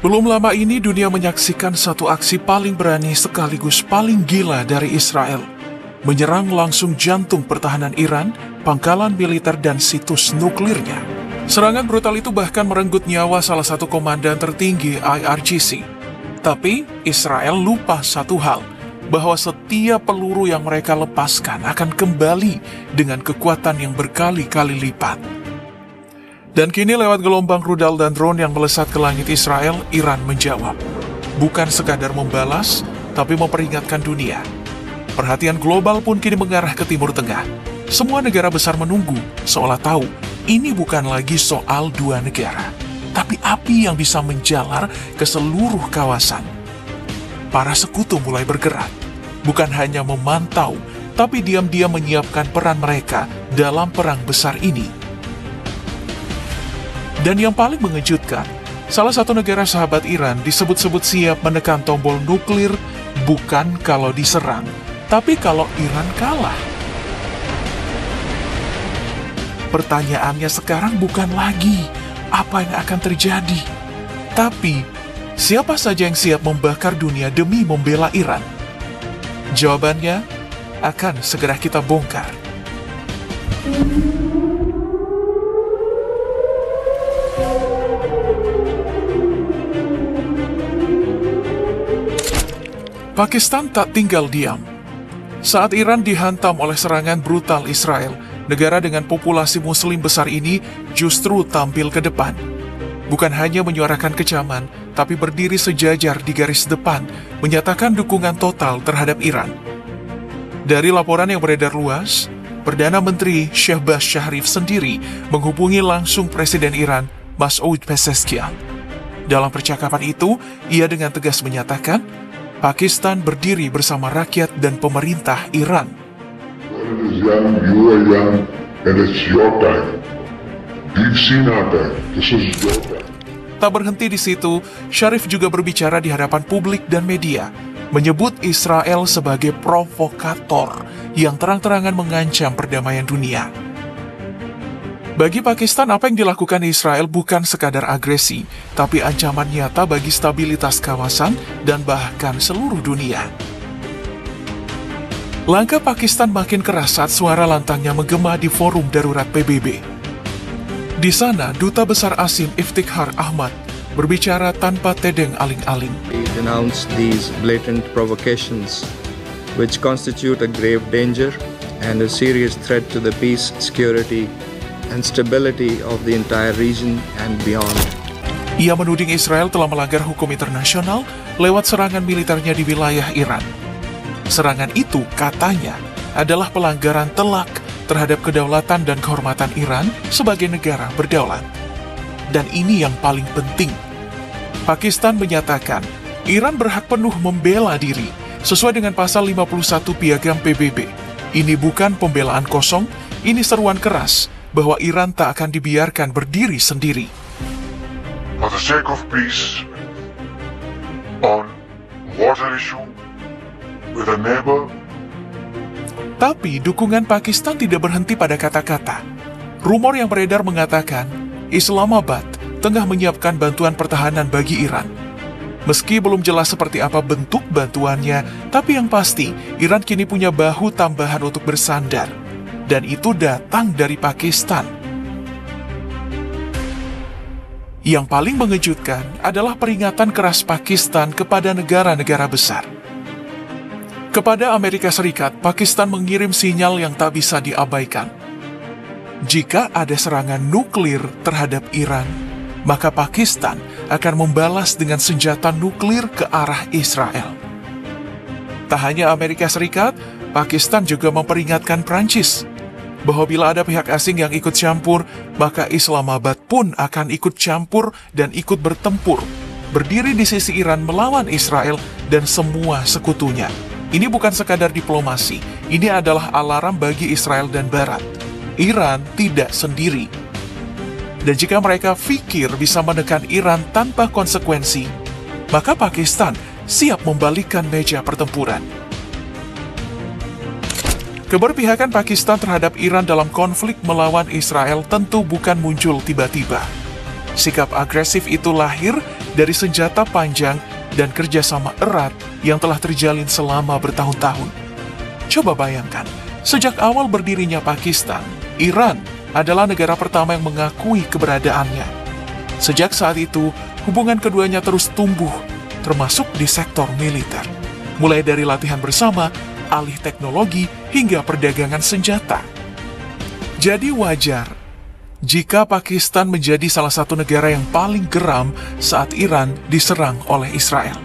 Belum lama ini dunia menyaksikan satu aksi paling berani sekaligus paling gila dari Israel. Menyerang langsung jantung pertahanan Iran, pangkalan militer dan situs nuklirnya. Serangan brutal itu bahkan merenggut nyawa salah satu komandan tertinggi IRGC. Tapi Israel lupa satu hal, bahwa setiap peluru yang mereka lepaskan akan kembali dengan kekuatan yang berkali-kali lipat. Dan kini lewat gelombang rudal dan drone yang melesat ke langit Israel, Iran menjawab. Bukan sekadar membalas, tapi memperingatkan dunia. Perhatian global pun kini mengarah ke Timur Tengah. Semua negara besar menunggu, seolah tahu ini bukan lagi soal dua negara, tapi api yang bisa menjalar ke seluruh kawasan. Para sekutu mulai bergerak, bukan hanya memantau, tapi diam-diam menyiapkan peran mereka dalam perang besar ini. Dan yang paling mengejutkan, salah satu negara sahabat Iran disebut-sebut siap menekan tombol nuklir bukan kalau diserang, tapi kalau Iran kalah. Pertanyaannya sekarang bukan lagi apa yang akan terjadi, tapi siapa saja yang siap membakar dunia demi membela Iran? Jawabannya akan segera kita bongkar. Pakistan tak tinggal diam. Saat Iran dihantam oleh serangan brutal Israel, negara dengan populasi muslim besar ini justru tampil ke depan. Bukan hanya menyuarakan kecaman, tapi berdiri sejajar di garis depan, menyatakan dukungan total terhadap Iran. Dari laporan yang beredar luas, Perdana Menteri Shehbaz Sharif sendiri menghubungi langsung Presiden Iran, Masoud Pezeshkian. Dalam percakapan itu, ia dengan tegas menyatakan, Pakistan berdiri bersama rakyat dan pemerintah Iran. Tak berhenti di situ, Sharif juga berbicara di hadapan publik dan media, menyebut Israel sebagai provokator yang terang-terangan mengancam perdamaian dunia. Bagi Pakistan, apa yang dilakukan Israel bukan sekadar agresi, tapi ancaman nyata bagi stabilitas kawasan dan bahkan seluruh dunia. Langkah Pakistan makin keras saat suara lantangnya menggema di forum darurat PBB. Di sana, Duta Besar ASIM Iftikhar Ahmad berbicara tanpa tedeng aling-aling. We denounce these blatant provocations, which constitute a grave danger and a serious threat to the peace, security, and stability of the entire region and beyond. Ia menuding Israel telah melanggar hukum internasional lewat serangan militernya di wilayah Iran. Serangan itu, katanya, adalah pelanggaran telak terhadap kedaulatan dan kehormatan Iran sebagai negara berdaulat. Dan ini yang paling penting. Pakistan menyatakan, Iran berhak penuh membela diri sesuai dengan pasal 51 Piagam PBB. Ini bukan pembelaan kosong, ini seruan keras bahwa Iran tak akan dibiarkan berdiri sendiri. For the sake of peace, on water issue with a neighbor. Tapi dukungan Pakistan tidak berhenti pada kata-kata. Rumor yang beredar mengatakan Islamabad tengah menyiapkan bantuan pertahanan bagi Iran. Meski belum jelas seperti apa bentuk bantuannya, tapi yang pasti Iran kini punya bahu tambahan untuk bersandar. Dan itu datang dari Pakistan. Yang paling mengejutkan adalah peringatan keras Pakistan kepada negara-negara besar. Kepada Amerika Serikat, Pakistan mengirim sinyal yang tak bisa diabaikan. Jika ada serangan nuklir terhadap Iran, maka Pakistan akan membalas dengan senjata nuklir ke arah Israel. Tak hanya Amerika Serikat, Pakistan juga memperingatkan Prancis bahwa bila ada pihak asing yang ikut campur, maka Islamabad pun akan ikut campur dan ikut bertempur, berdiri di sisi Iran melawan Israel dan semua sekutunya. Ini bukan sekadar diplomasi, ini adalah alarm bagi Israel dan Barat. Iran tidak sendiri. Dan jika mereka pikir bisa menekan Iran tanpa konsekuensi, maka Pakistan siap membalikkan meja pertempuran. Keberpihakan Pakistan terhadap Iran dalam konflik melawan Israel tentu bukan muncul tiba-tiba. Sikap agresif itu lahir dari senjata panjang dan kerjasama erat yang telah terjalin selama bertahun-tahun. Coba bayangkan, sejak awal berdirinya Pakistan, Iran adalah negara pertama yang mengakui keberadaannya. Sejak saat itu, hubungan keduanya terus tumbuh, termasuk di sektor militer. Mulai dari latihan bersama, alih teknologi, hingga perdagangan senjata. Jadi wajar jika Pakistan menjadi salah satu negara yang paling geram saat Iran diserang oleh Israel.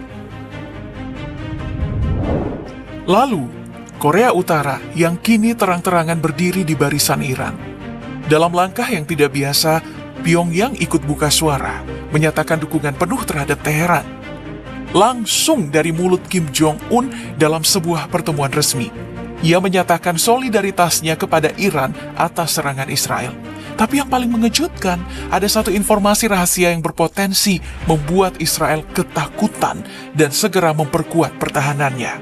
Lalu, Korea Utara yang kini terang-terangan berdiri di barisan Iran. Dalam langkah yang tidak biasa, Pyongyang ikut buka suara, menyatakan dukungan penuh terhadap Teheran. Langsung dari mulut Kim Jong-un dalam sebuah pertemuan resmi. Ia menyatakan solidaritasnya kepada Iran atas serangan Israel. Tapi yang paling mengejutkan, ada satu informasi rahasia yang berpotensi membuat Israel ketakutan dan segera memperkuat pertahanannya.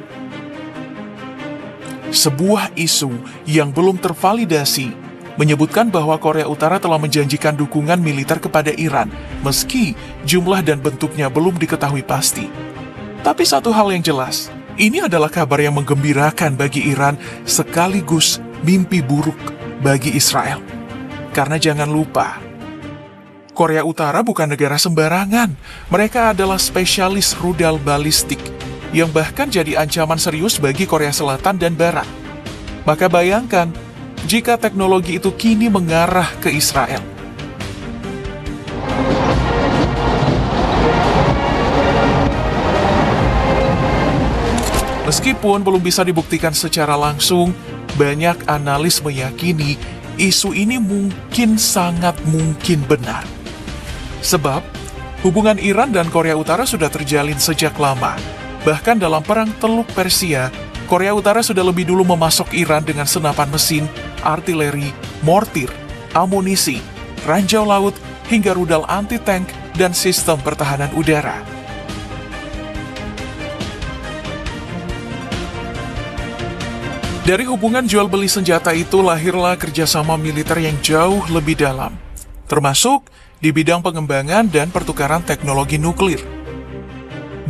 Sebuah isu yang belum tervalidasi menyebutkan bahwa Korea Utara telah menjanjikan dukungan militer kepada Iran, meski jumlah dan bentuknya belum diketahui pasti. Tapi satu hal yang jelas, ini adalah kabar yang menggembirakan bagi Iran sekaligus mimpi buruk bagi Israel. Karena jangan lupa, Korea Utara bukan negara sembarangan. Mereka adalah spesialis rudal balistik yang bahkan jadi ancaman serius bagi Korea Selatan dan Barat. Maka bayangkan, jika teknologi itu kini mengarah ke Israel. Meskipun belum bisa dibuktikan secara langsung, banyak analis meyakini isu ini sangat mungkin benar. Sebab, hubungan Iran dan Korea Utara sudah terjalin sejak lama. Bahkan dalam Perang Teluk Persia, Korea Utara sudah lebih dulu memasok Iran dengan senapan mesin, artileri, mortir, amunisi, ranjau laut, hingga rudal anti-tank dan sistem pertahanan udara. Dari hubungan jual-beli senjata itu lahirlah kerjasama militer yang jauh lebih dalam, termasuk di bidang pengembangan dan pertukaran teknologi nuklir.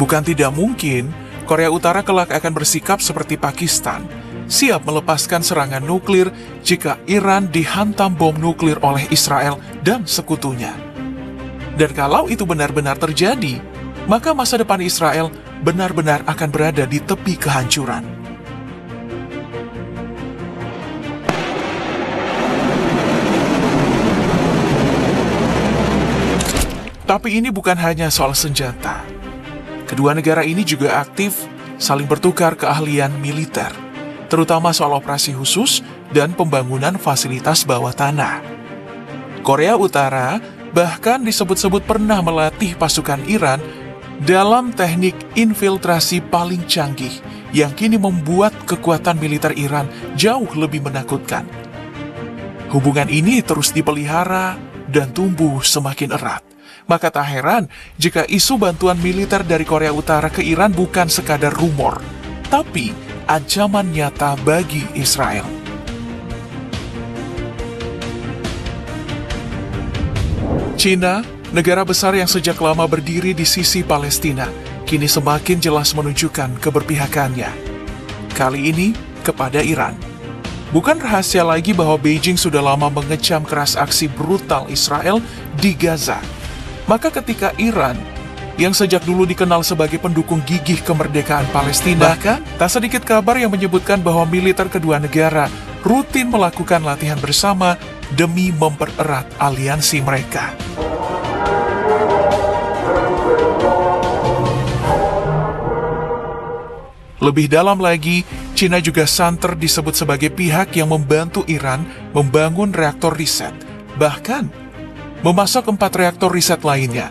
Bukan tidak mungkin, Korea Utara kelak akan bersikap seperti Pakistan, siap melepaskan serangan nuklir jika Iran dihantam bom nuklir oleh Israel dan sekutunya. Dan kalau itu benar-benar terjadi, maka masa depan Israel benar-benar akan berada di tepi kehancuran. Tapi ini bukan hanya soal senjata. Kedua negara ini juga aktif saling bertukar keahlian militer, terutama soal operasi khusus dan pembangunan fasilitas bawah tanah. Korea Utara bahkan disebut-sebut pernah melatih pasukan Iran dalam teknik infiltrasi paling canggih yang kini membuat kekuatan militer Iran jauh lebih menakutkan. Hubungan ini terus dipelihara dan tumbuh semakin erat. Maka tak heran jika isu bantuan militer dari Korea Utara ke Iran bukan sekadar rumor, tapi ancaman nyata bagi Israel. China, negara besar yang sejak lama berdiri di sisi Palestina, kini semakin jelas menunjukkan keberpihakannya. Kali ini kepada Iran. Bukan rahasia lagi bahwa Beijing sudah lama mengecam keras aksi brutal Israel di Gaza. Maka ketika Iran, yang sejak dulu dikenal sebagai pendukung gigih kemerdekaan Palestina, bahkan tak sedikit kabar yang menyebutkan bahwa militer kedua negara rutin melakukan latihan bersama demi mempererat aliansi mereka. Lebih dalam lagi, China juga santer disebut sebagai pihak yang membantu Iran membangun reaktor riset, bahkan memasok 4 reaktor riset lainnya.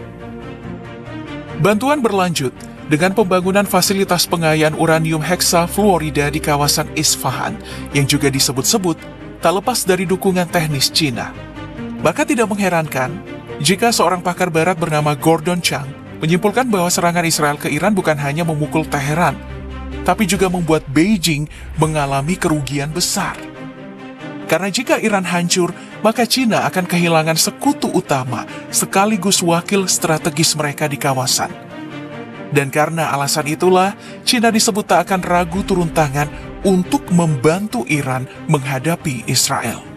Bantuan berlanjut dengan pembangunan fasilitas pengayaan uranium heksafluorida di kawasan Isfahan, yang juga disebut-sebut tak lepas dari dukungan teknis China. Maka tidak mengherankan jika seorang pakar barat bernama Gordon Chang menyimpulkan bahwa serangan Israel ke Iran bukan hanya memukul Teheran, tapi juga membuat Beijing mengalami kerugian besar. Karena jika Iran hancur, maka Cina akan kehilangan sekutu utama sekaligus wakil strategis mereka di kawasan. Dan karena alasan itulah, Cina disebut tak akan ragu turun tangan untuk membantu Iran menghadapi Israel.